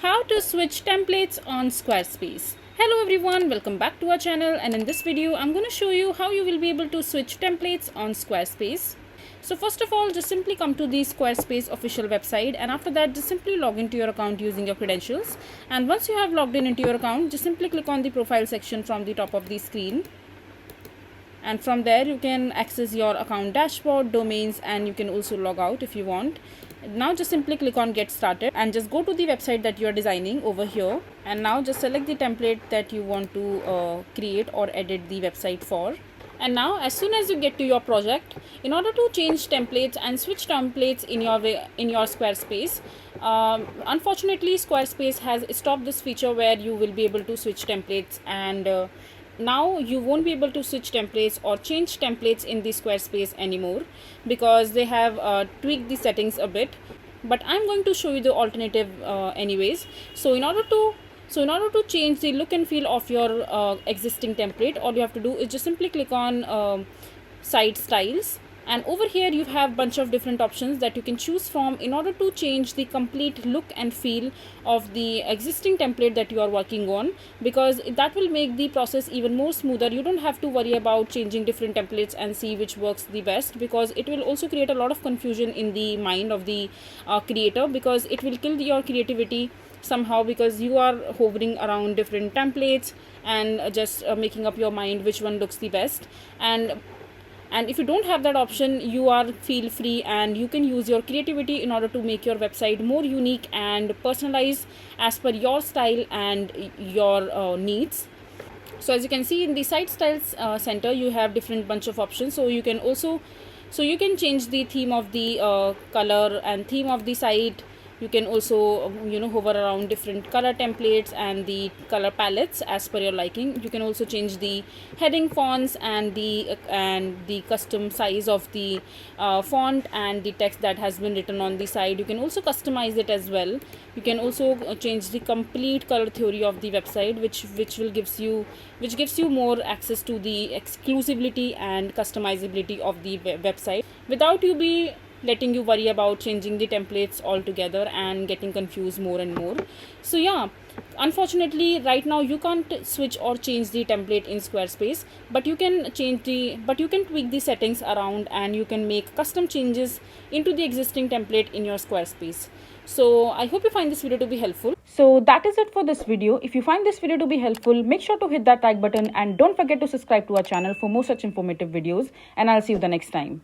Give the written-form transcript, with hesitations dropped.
How to switch templates on Squarespace. Hello everyone, welcome back to our channel, and in this video I'm going to show you how you will be able to switch templates on Squarespace. So first of all, just simply come to the Squarespace official website, and after that just simply log into your account using your credentials. And once you have logged in into your account, just simply click on the profile section from the top of the screen. And from there you can access your account dashboard, domains, and you can also log out if you want. Now just simply click on get started and just go to the website that you are designing over here, and now just select the template that you want to create or edit the website for. And now as soon as you get to your project, in order to change templates and switch templates in your Squarespace, unfortunately Squarespace has stopped this feature where you will be able to switch templates, and now you won't be able to switch templates or change templates in the Squarespace anymore because they have tweaked the settings a bit. But I'm going to show you the alternative anyways. So in order to change the look and feel of your existing template, all you have to do is just simply click on site styles, and over here you have bunch of different options that you can choose from in order to change the complete look and feel of the existing template that you are working on, because that will make the process even more smoother. You don't have to worry about changing different templates and see which works the best, because it will also create a lot of confusion in the mind of the creator, because it will kill your creativity somehow, because you are hovering around different templates and just making up your mind which one looks the best. And if you don't have that option, you are feel free and you can use your creativity in order to make your website more unique and personalized as per your style and your needs. So as you can see in the site styles center, you have different bunch of options. So you can change the theme of the color and theme of the site. You can also hover around different color templates and the color palettes as per your liking. You can also change the heading fonts and the custom size of the font and the text that has been written on the side. You can also customize it as well. You can also change the complete color theory of the website, which gives you more access to the exclusivity and customizability of the website without letting you worry about changing the templates altogether and getting confused more and more. So yeah, unfortunately right now you can't switch or change the template in Squarespace, but you can tweak the settings around, and you can make custom changes into the existing template in your Squarespace. So I hope you find this video to be helpful. So that is it for this video. If you find this video to be helpful, make sure to hit that like button and don't forget to subscribe to our channel for more such informative videos, and I'll see you the next time.